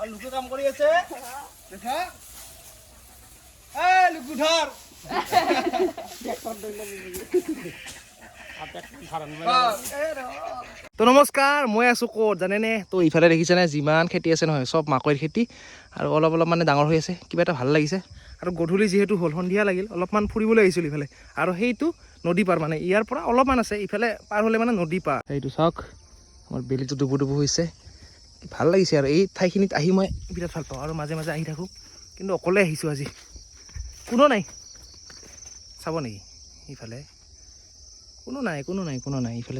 লোকে কাম কৰি আছে দেখা লোক ধৰ তো নমস্কাৰ মই আছোঁ ক'ত জানেনে তো ইফালে দেখিছেনে যিমান খেতি আছে নহয় চব মাকৈৰ খেতি আৰু অলপ মানে ডাঙৰ হৈ আছে কিবা এটা ভাল লাগিছে আৰু গধূলি যিহেতু হ'ল সন্ধিয়া লাগিল অলপমান ফুৰিবলৈ আহিছিলোঁ ইফালে আৰু সেইটো নদী পাৰ মানে ইয়াৰ পৰা অলপমান আছে ইফালে পাৰ হ'লে মানে নদী পাৰ এইটো চাওক আমাৰ বেলিটো ডুবু হৈছে ভাল লাগিছে আৰু এই ঠাইখিনিত আহি মই বিৰাট ভাল পাওঁ আৰু মাজে মাজে আহি থাকোঁ কিন্তু অকলে আহিছোঁ আজি কোনো নাই চাব নেকি ইফালে কোনো নাই ইফালে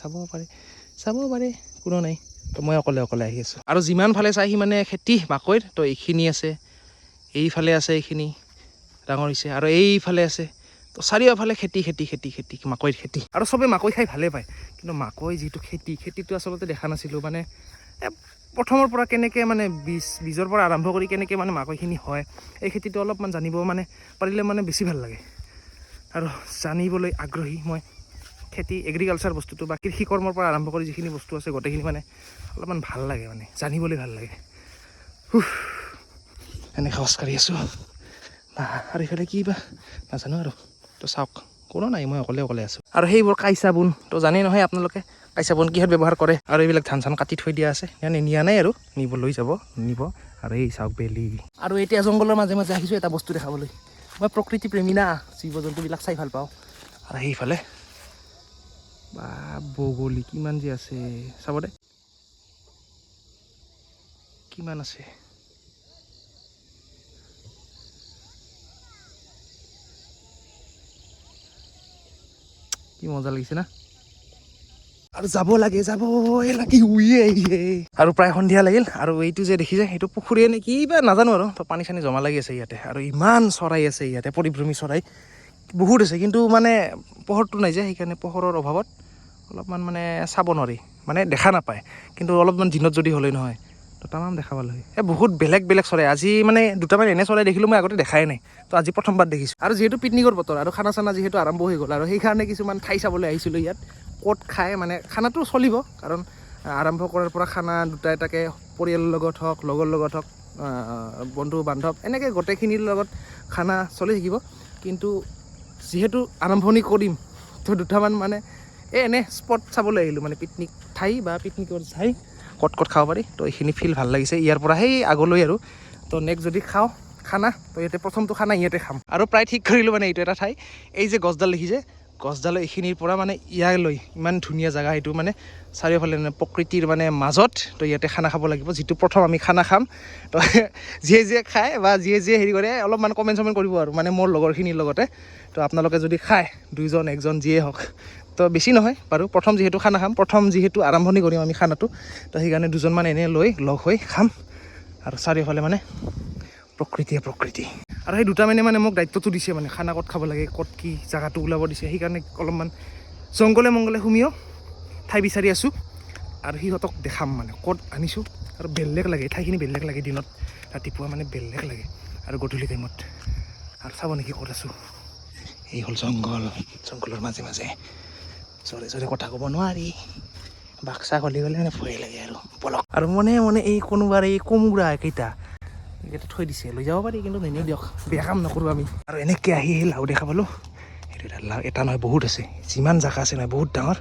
চাব পাৰে কোনো নাই তো মই অকলে আহি আছোঁ আৰু যিমান ফালে চাই সিমানে খেতি মাকৈৰ তো এইখিনি আছে এইফালে আছে এইখিনি ডাঙৰ হৈছে আৰু এইফালে আছে তো চাৰিওফালে খেতি মাকৈৰ খেতি আৰু চবে মাকৈ খাই ভালেই পায় কিন্তু মাকৈ যিটো খেতিটো আচলতে দেখা নাছিলোঁ মানে প্ৰথমৰ পৰা কেনেকৈ মানে বীজৰ পৰা আৰম্ভ কৰি কেনেকৈ মানে মাকৈখিনি হয় এই খেতিটো অলপমান জানিব মানে পাৰিলে মানে বেছি ভাল লাগে আৰু জানিবলৈ আগ্ৰহী মই খেতি এগ্ৰিকালচাৰ বস্তুটো বা কৃষি কৰ্মৰ পৰা আৰম্ভ কৰি যিখিনি বস্তু আছে গোটেইখিনি মানে অলপমান ভাল লাগে মানে জানিবলৈ ভাল লাগে এনেকৈ খোজকাঢ়ি আছোঁ বা আৰু ইফালে কি বা নাজানো আৰু তো চাওক কোনো নাই মই অকলে আছোঁ আৰু সেইবোৰ কাইচা বুন তো জানেই নহয় আপোনালোকে কাইচা বুন কিহত ব্যৱহাৰ কৰে আৰু এইবিলাক ধান কাটি থৈ দিয়া আছে নিয়া নাই আৰু নিব আৰু এই চাওক বেলি আৰু এতিয়া জংঘলৰ মাজে মাজে আহিছোঁ এটা বস্তু দেখাবলৈ মই প্ৰকৃতি প্ৰেমী না জীৱ জন্তুবিলাক চাই ভাল পাওঁ আৰু সেইফালে বা বগলী কিমান যে আছে চাব দে কিমান আছে কি মজা লাগিছে না আৰু যাব লাগে আৰু প্ৰায় সন্ধিয়া লাগিল আৰু এইটো যে দেখিছে সেইটো পুখুৰীয়ে নে কি বা নাজানো আৰু তো পানী চানী জমা লাগি আছে ইয়াতে আৰু ইমান চৰাই আছে ইয়াতে পৰিভ্ৰমী চৰাই বহুত আছে কিন্তু মানে পোহৰটো নাই যে সেইকাৰণে পোহৰৰ অভাৱত অলপমান মানে চাব নোৱাৰি মানে দেখা নাপায় কিন্তু অলপমান দিনত যদি হ'লে নহয় তো তামাম দেখা পালোঁ বহুত বেলেগ চৰাই আজি মানে দুটামান এনে চৰাই দেখিলোঁ মই আগতে দেখাই নাই তো আজি প্ৰথমবাৰ দেখিছোঁ আৰু যিহেতু পিকনিকৰ বতৰ আৰু খানা চানা যিহেতু আৰম্ভ হৈ গ'ল আৰু সেইকাৰণে কিছুমান ঠাই চাবলৈ আহিছিলোঁ ইয়াত ক'ত খায় মানে খানাটো চলিব কাৰণ আৰম্ভ কৰাৰ পৰা খানা দুটা এটাকৈ পৰিয়ালৰ লগত হওক লগৰ লগত হওক বন্ধু বান্ধৱ এনেকৈ গোটেইখিনিৰ লগত খানা চলি থাকিব কিন্তু যিহেতু আৰম্ভণি কৰিম তো দুটামান মানে এনে স্পট চাবলৈ আহিলোঁ মানে পিকনিক ঠাই বা পিকনিকৰ ঠাই ক'ত খাব পাৰি তো এইখিনি ফিল ভাল লাগিছে ইয়াৰ পৰা সেই আগলৈ আৰু তো নেক্সট যদি খাওঁ খানা তো ইয়াতে প্ৰথমটো খানা ইয়াতে খাম আৰু প্ৰায় ঠিক কৰিলোঁ মানে এইটো এটা ঠাই এই যে গছডাল দেখিছে গছডাল এইখিনিৰ পৰা মানে ইয়ালৈ ইমান ধুনীয়া জেগা এইটো মানে চাৰিওফালে প্ৰকৃতিৰ মানে মাজত তো ইয়াতে খানা খাব লাগিব যিটো প্ৰথম আমি খানা খাম তো যিয়ে খায় বা যিয়ে হেৰি কৰে অলপমান কমেণ্ট কৰিব আৰু মানে মোৰ লগৰখিনিৰ লগতে তো আপোনালোকে যদি খায় দুইজন একজন যিয়ে হওক তো বেছি নহয় বাৰু প্ৰথম যিহেতু খানা খাম যিহেতু আৰম্ভণি কৰিম আমি খানাটো তো সেইকাৰণে দুজনমান এনে লৈ লগ হৈ খাম আৰু চাৰিওফালে মানে প্ৰকৃতি আৰু সেই দুটা মানে মোক দায়িত্বটো দিছে মানে খানা ক'ত খাব লাগে ক'ত কি জেগাটো ওলাব দিছে সেইকাৰণে অলপমান জংঘলে সুমিও ঠাই বিচাৰি আছোঁ আৰু সিহঁতক দেখাম মানে ক'ত আনিছোঁ আৰু বেলেগ লাগে ঠাইখিনি বেলেগ লাগে দিনত ৰাতিপুৱা মানে বেলেগ লাগে আৰু গধূলি টাইমত আৰু চাব নেকি ক'ত আছোঁ এই হ'ল জংঘলৰ মাজে জোৰে কথা ক'ব নোৱাৰি বাক্সা গ'লে মানে ভয় লাগে আৰু বলক আৰু মনে এই কোনোবাৰ এই কোমোৰা কেইটা থৈ দিছে লৈ যাব পাৰি কিন্তু নেনিও দিয়ক বেয়া কাম নকৰোঁ আমি আৰু এনেকৈ আহি লাও দেখা পালোঁ সেইটো এটা লাও এটা নহয় বহুত আছে যিমান জেগা আছে নহয় বহুত ডাঙৰ